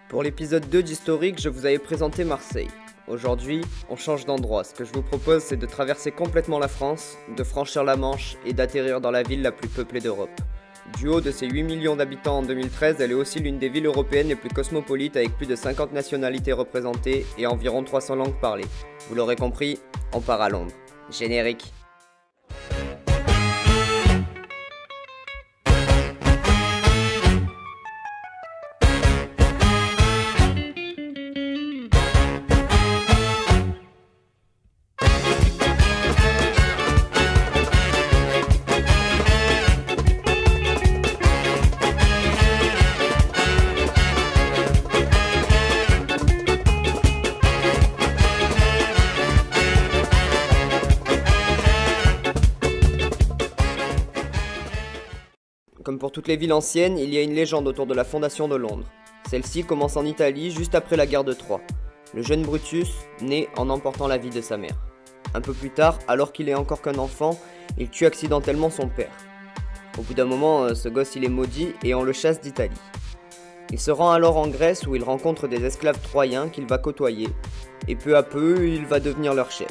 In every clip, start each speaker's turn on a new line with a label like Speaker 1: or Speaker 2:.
Speaker 1: Pour l'épisode 2 d'Historique, je vous avais présenté Marseille. Aujourd'hui, on change d'endroit. Ce que je vous propose, c'est de traverser complètement la France, de franchir la Manche et d'atterrir dans la ville la plus peuplée d'Europe. Du haut de ses 8 millions d'habitants en 2013, elle est aussi l'une des villes européennes les plus cosmopolites avec plus de 50 nationalités représentées et environ 300 langues parlées. Vous l'aurez compris, on part à Londres. Générique. Comme pour toutes les villes anciennes, il y a une légende autour de la fondation de Londres. Celle-ci commence en Italie juste après la guerre de Troie. Le jeune Brutus naît en emportant la vie de sa mère. Un peu plus tard, alors qu'il est encore qu'un enfant, il tue accidentellement son père. Au bout d'un moment, ce gosse il est maudit et on le chasse d'Italie. Il se rend alors en Grèce où il rencontre des esclaves troyens qu'il va côtoyer, et peu à peu, il va devenir leur chef.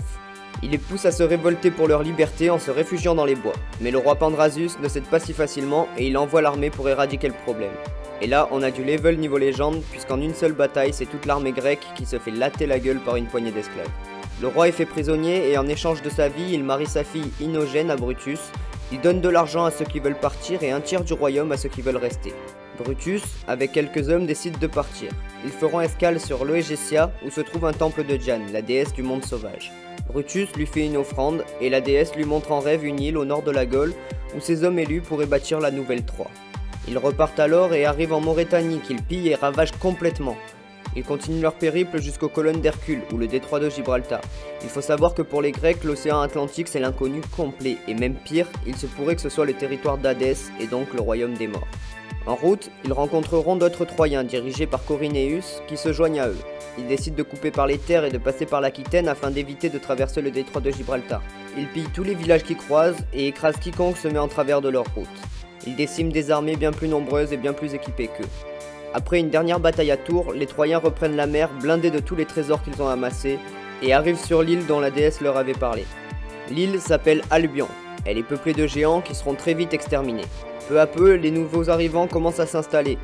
Speaker 1: Il les pousse à se révolter pour leur liberté en se réfugiant dans les bois. Mais le roi Pandrasus ne cède pas si facilement et il envoie l'armée pour éradiquer le problème. Et là, on a du level niveau légende, puisqu'en une seule bataille, c'est toute l'armée grecque qui se fait latter la gueule par une poignée d'esclaves. Le roi est fait prisonnier et en échange de sa vie, il marie sa fille Inogène à Brutus. Il donne de l'argent à ceux qui veulent partir et un tiers du royaume à ceux qui veulent rester. Brutus, avec quelques hommes, décide de partir. Ils feront escale sur l'Oegesia, où se trouve un temple de Diane, la déesse du monde sauvage. Brutus lui fait une offrande, et la déesse lui montre en rêve une île au nord de la Gaule, où ses hommes élus pourraient bâtir la nouvelle Troie. Ils repartent alors et arrivent en Maurétanie, qu'ils pillent et ravagent complètement. Ils continuent leur périple jusqu'aux colonnes d'Hercule, ou le détroit de Gibraltar. Il faut savoir que pour les Grecs, l'océan Atlantique c'est l'inconnu complet, et même pire, il se pourrait que ce soit le territoire d'Hadès, et donc le royaume des morts. En route, ils rencontreront d'autres Troyens dirigés par Corineus qui se joignent à eux. Ils décident de couper par les terres et de passer par l'Aquitaine afin d'éviter de traverser le détroit de Gibraltar. Ils pillent tous les villages qu'ils croisent et écrasent quiconque se met en travers de leur route. Ils déciment des armées bien plus nombreuses et bien plus équipées qu'eux. Après une dernière bataille à Tours, les Troyens reprennent la mer blindés de tous les trésors qu'ils ont amassés et arrivent sur l'île dont la déesse leur avait parlé. L'île s'appelle Albion. Elle est peuplée de géants qui seront très vite exterminés. Peu à peu, les nouveaux arrivants commencent à s'installer.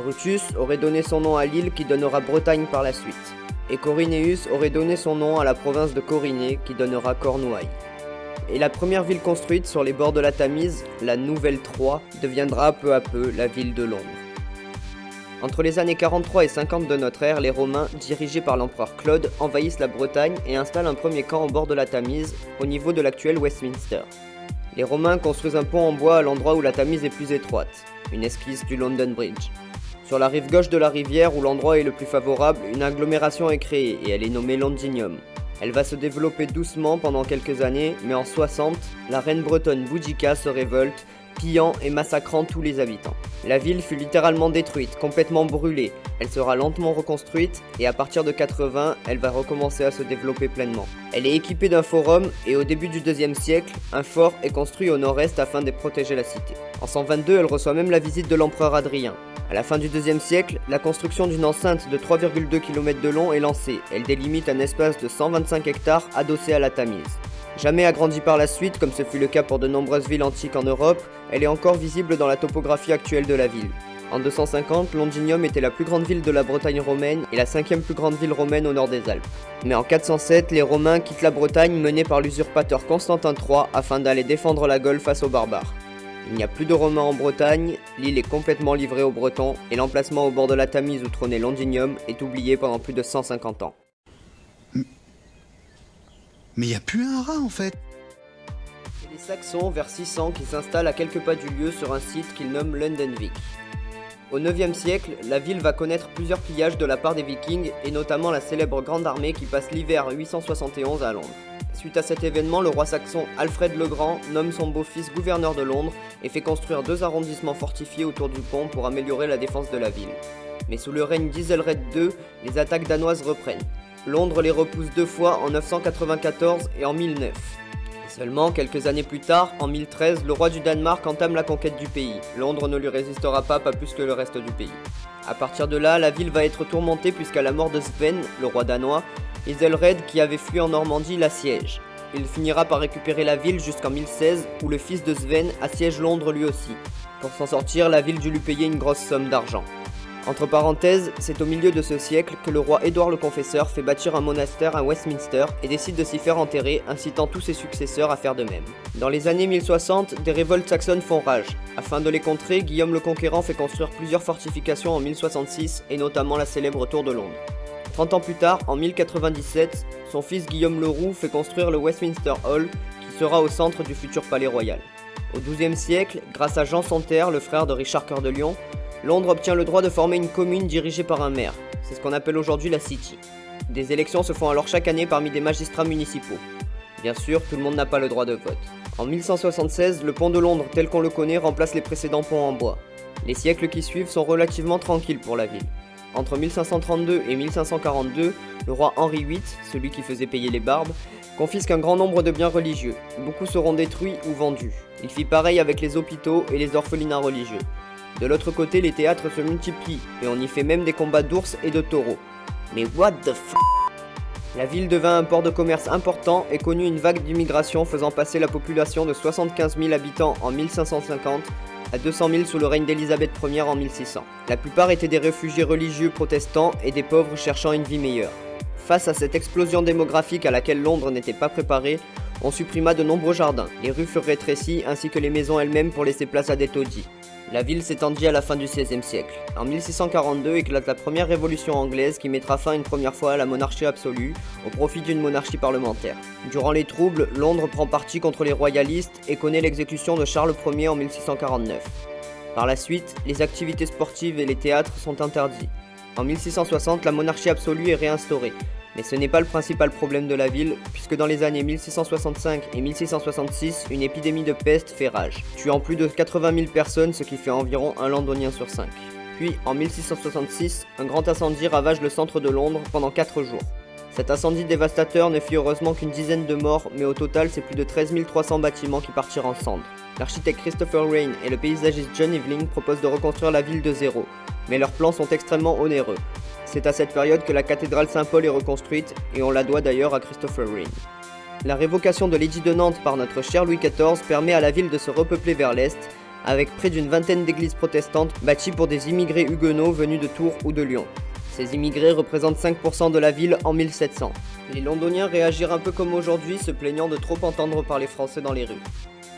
Speaker 1: Brutus aurait donné son nom à l'île qui donnera Bretagne par la suite. Et Corineus aurait donné son nom à la province de Corinée qui donnera Cornouailles. Et la première ville construite sur les bords de la Tamise, la Nouvelle Troie, deviendra peu à peu la ville de Londres. Entre les années 43 et 50 de notre ère, les Romains, dirigés par l'empereur Claude, envahissent la Bretagne et installent un premier camp au bord de la Tamise, au niveau de l'actuel Westminster. Les Romains construisent un pont en bois à l'endroit où la Tamise est plus étroite, une esquisse du London Bridge. Sur la rive gauche de la rivière, où l'endroit est le plus favorable, une agglomération est créée et elle est nommée Londinium. Elle va se développer doucement pendant quelques années, mais en 60, la reine bretonne Boudica se révolte, pillant et massacrant tous les habitants. La ville fut littéralement détruite, complètement brûlée. Elle sera lentement reconstruite et à partir de 80, elle va recommencer à se développer pleinement. Elle est équipée d'un forum et au début du 2e siècle, un fort est construit au nord-est afin de protéger la cité. En 122, elle reçoit même la visite de l'empereur Adrien. À la fin du 2e siècle, la construction d'une enceinte de 3,2 km de long est lancée. Elle délimite un espace de 125 hectares adossé à la Tamise. Jamais agrandie par la suite, comme ce fut le cas pour de nombreuses villes antiques en Europe, elle est encore visible dans la topographie actuelle de la ville. En 250, Londinium était la plus grande ville de la Bretagne romaine et la 5e plus grande ville romaine au nord des Alpes. Mais en 407, les Romains quittent la Bretagne menés par l'usurpateur Constantin III afin d'aller défendre la Gaule face aux barbares. Il n'y a plus de Romains en Bretagne, l'île est complètement livrée aux Bretons et l'emplacement au bord de la Tamise où trônait Londinium est oublié pendant plus de 150 ans.
Speaker 2: Mais il n'y a plus un rat en fait.
Speaker 1: C'est les Saxons vers 600 qui s'installent à quelques pas du lieu sur un site qu'ils nomment Lundenwic. Au 9e siècle, la ville va connaître plusieurs pillages de la part des Vikings et notamment la célèbre Grande Armée qui passe l'hiver 871 à Londres. Suite à cet événement, le roi saxon Alfred le Grand nomme son beau-fils gouverneur de Londres et fait construire 2 arrondissements fortifiés autour du pont pour améliorer la défense de la ville. Mais sous le règne d'Iselred II, les attaques danoises reprennent. Londres les repousse 2 fois en 994 et en 1009. Seulement, quelques années plus tard, en 1013, le roi du Danemark entame la conquête du pays. Londres ne lui résistera pas plus que le reste du pays. A partir de là, la ville va être tourmentée puisqu'à la mort de Sven, le roi danois, Ethelred, qui avait fui en Normandie, l'assiège. Il finira par récupérer la ville jusqu'en 1016, où le fils de Sven assiège Londres lui aussi. Pour s'en sortir, la ville dut lui payer une grosse somme d'argent. Entre parenthèses, c'est au milieu de ce siècle que le roi Édouard le Confesseur fait bâtir un monastère à Westminster et décide de s'y faire enterrer, incitant tous ses successeurs à faire de même. Dans les années 1060, des révoltes saxonnes font rage. Afin de les contrer, Guillaume le Conquérant fait construire plusieurs fortifications en 1066 et notamment la célèbre Tour de Londres. 30 ans plus tard, en 1097, son fils Guillaume le Roux fait construire le Westminster Hall qui sera au centre du futur palais royal. Au XIIe siècle, grâce à Jean Santerre, le frère de Richard Cœur de Lion, Londres obtient le droit de former une commune dirigée par un maire. C'est ce qu'on appelle aujourd'hui la City. Des élections se font alors chaque année parmi des magistrats municipaux. Bien sûr, tout le monde n'a pas le droit de vote. En 1176, le pont de Londres tel qu'on le connaît remplace les précédents ponts en bois. Les siècles qui suivent sont relativement tranquilles pour la ville. Entre 1532 et 1542, le roi Henri VIII, celui qui faisait payer les barbes, confisque un grand nombre de biens religieux. Beaucoup seront détruits ou vendus. Il fit pareil avec les hôpitaux et les orphelinats religieux. De l'autre côté, les théâtres se multiplient, et on y fait même des combats d'ours et de taureaux. Mais what the f***? La ville devint un port de commerce important et connut une vague d'immigration faisant passer la population de 75 000 habitants en 1550 à 200 000 sous le règne d'Élisabeth Ier en 1600. La plupart étaient des réfugiés religieux protestants et des pauvres cherchant une vie meilleure. Face à cette explosion démographique à laquelle Londres n'était pas préparée, on supprima de nombreux jardins, les rues furent rétrécies ainsi que les maisons elles-mêmes pour laisser place à des taudis. La ville s'étendit à la fin du XVIe siècle. En 1642 éclate la première révolution anglaise qui mettra fin une première fois à la monarchie absolue, au profit d'une monarchie parlementaire. Durant les troubles, Londres prend parti contre les royalistes et connaît l'exécution de Charles Ier en 1649. Par la suite, les activités sportives et les théâtres sont interdits. En 1660, la monarchie absolue est réinstaurée. Mais ce n'est pas le principal problème de la ville, puisque dans les années 1665 et 1666, une épidémie de peste fait rage, tuant plus de 80 000 personnes, ce qui fait environ un londonien sur 5. Puis, en 1666, un grand incendie ravage le centre de Londres pendant 4 jours. Cet incendie dévastateur ne fit heureusement qu'une dizaine de morts, mais au total, c'est plus de 13 300 bâtiments qui partirent en cendres. L'architecte Christopher Wren et le paysagiste John Eveling proposent de reconstruire la ville de zéro, mais leurs plans sont extrêmement onéreux. C'est à cette période que la cathédrale Saint-Paul est reconstruite, et on la doit d'ailleurs à Christopher Wren. La révocation de l'édit de Nantes par notre cher Louis XIV permet à la ville de se repeupler vers l'est, avec près d'une vingtaine d'églises protestantes bâties pour des immigrés huguenots venus de Tours ou de Lyon. Ces immigrés représentent 5% de la ville en 1700. Les Londoniens réagirent un peu comme aujourd'hui, se plaignant de trop entendre parler français dans les rues.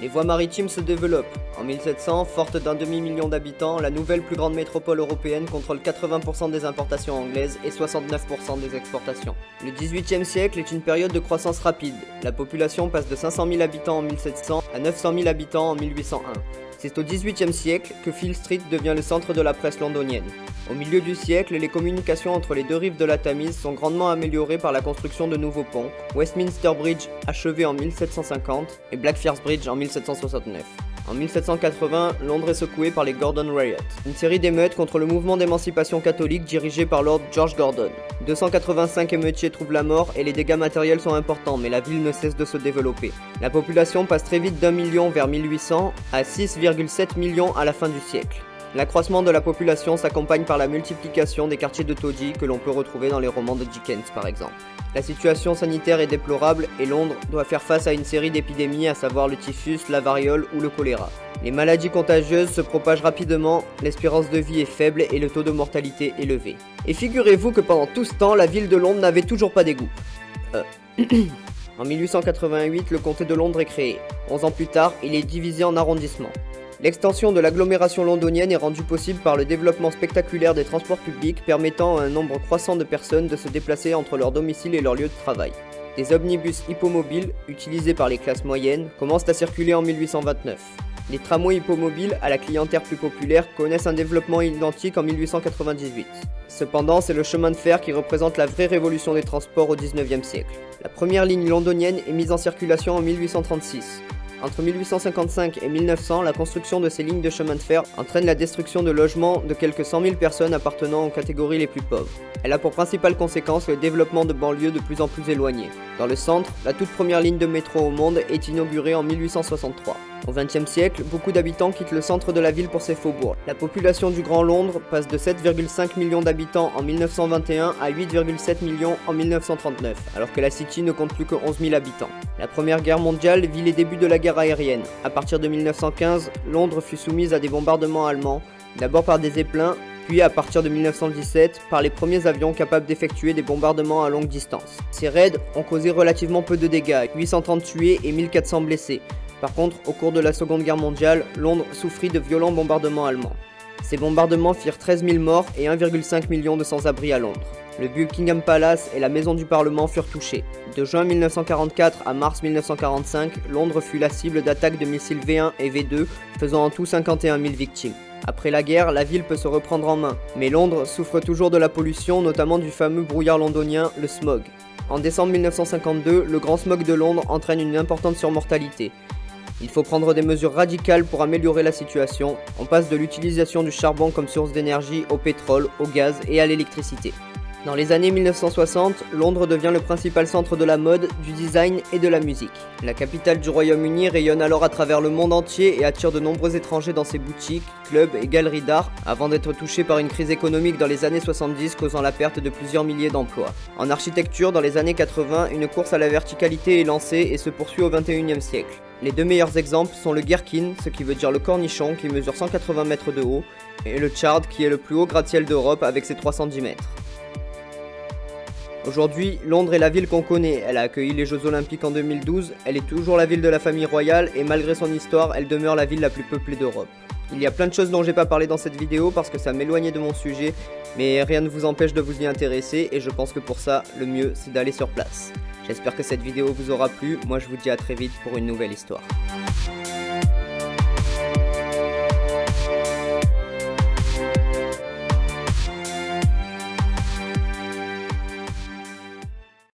Speaker 1: Les voies maritimes se développent. En 1700, forte d'un demi-million d'habitants, la nouvelle plus grande métropole européenne contrôle 80% des importations anglaises et 69% des exportations. Le XVIIIe siècle est une période de croissance rapide. La population passe de 500 000 habitants en 1700 à 900 000 habitants en 1801. C'est au XVIIIe siècle que Feel Street devient le centre de la presse londonienne. Au milieu du siècle, les communications entre les deux rives de la Tamise sont grandement améliorées par la construction de nouveaux ponts, Westminster Bridge achevé en 1750 et Blackfriars Bridge en 1769. En 1780, Londres est secouée par les Gordon Riots, une série d'émeutes contre le mouvement d'émancipation catholique dirigé par Lord George Gordon. 285 émeutiers trouvent la mort et les dégâts matériels sont importants, mais la ville ne cesse de se développer. La population passe très vite d'1 million vers 1800 à 6,7 millions à la fin du siècle. L'accroissement de la population s'accompagne par la multiplication des quartiers de taudis que l'on peut retrouver dans les romans de Dickens par exemple. La situation sanitaire est déplorable et Londres doit faire face à une série d'épidémies, à savoir le typhus, la variole ou le choléra. Les maladies contagieuses se propagent rapidement, l'espérance de vie est faible et le taux de mortalité élevé. Et figurez-vous que pendant tout ce temps, la ville de Londres n'avait toujours pas d'égout. En 1888, le comté de Londres est créé. 11 ans plus tard, il est divisé en arrondissements. L'extension de l'agglomération londonienne est rendue possible par le développement spectaculaire des transports publics permettant à un nombre croissant de personnes de se déplacer entre leur domicile et leur lieu de travail. Des omnibus hippomobiles, utilisés par les classes moyennes, commencent à circuler en 1829. Les tramways hippomobiles, à la clientèle plus populaire, connaissent un développement identique en 1898. Cependant, c'est le chemin de fer qui représente la vraie révolution des transports au XIXe siècle. La première ligne londonienne est mise en circulation en 1836. Entre 1855 et 1900, la construction de ces lignes de chemin de fer entraîne la destruction de logements de quelques 100 000 personnes appartenant aux catégories les plus pauvres. Elle a pour principale conséquence le développement de banlieues de plus en plus éloignées. Dans le centre, la toute première ligne de métro au monde est inaugurée en 1863. Au XXe siècle, beaucoup d'habitants quittent le centre de la ville pour ses faubourgs. La population du Grand Londres passe de 7,5 millions d'habitants en 1921 à 8,7 millions en 1939, alors que la City ne compte plus que 11 000 habitants. La Première Guerre mondiale vit les débuts de la guerre aérienne. À partir de 1915, Londres fut soumise à des bombardements allemands, d'abord par des zeppelins, puis à partir de 1917 par les premiers avions capables d'effectuer des bombardements à longue distance. Ces raids ont causé relativement peu de dégâts, 830 tués et 1400 blessés. Par contre, au cours de la Seconde Guerre mondiale, Londres souffrit de violents bombardements allemands. Ces bombardements firent 13 000 morts et 1,5 million de sans-abri à Londres. Le Buckingham Palace et la Maison du Parlement furent touchés. De juin 1944 à mars 1945, Londres fut la cible d'attaques de missiles V1 et V2, faisant en tout 51 000 victimes. Après la guerre, la ville peut se reprendre en main, mais Londres souffre toujours de la pollution, notamment du fameux brouillard londonien, le smog. En décembre 1952, le grand smog de Londres entraîne une importante surmortalité. Il faut prendre des mesures radicales pour améliorer la situation. On passe de l'utilisation du charbon comme source d'énergie au pétrole, au gaz et à l'électricité. Dans les années 1960, Londres devient le principal centre de la mode, du design et de la musique. La capitale du Royaume-Uni rayonne alors à travers le monde entier et attire de nombreux étrangers dans ses boutiques, clubs et galeries d'art, avant d'être touchée par une crise économique dans les années 70 causant la perte de plusieurs milliers d'emplois. En architecture, dans les années 80, une course à la verticalité est lancée et se poursuit au XXIe siècle. Les deux meilleurs exemples sont le Gherkin, ce qui veut dire le cornichon qui mesure 180 mètres de haut, et le Chard qui est le plus haut gratte-ciel d'Europe avec ses 310 mètres. Aujourd'hui, Londres est la ville qu'on connaît. Elle a accueilli les Jeux Olympiques en 2012, elle est toujours la ville de la famille royale et malgré son histoire, elle demeure la ville la plus peuplée d'Europe. Il y a plein de choses dont j'ai pas parlé dans cette vidéo parce que ça m'éloignait de mon sujet, mais rien ne vous empêche de vous y intéresser et je pense que pour ça, le mieux c'est d'aller sur place. J'espère que cette vidéo vous aura plu, moi je vous dis à très vite pour une nouvelle histoire.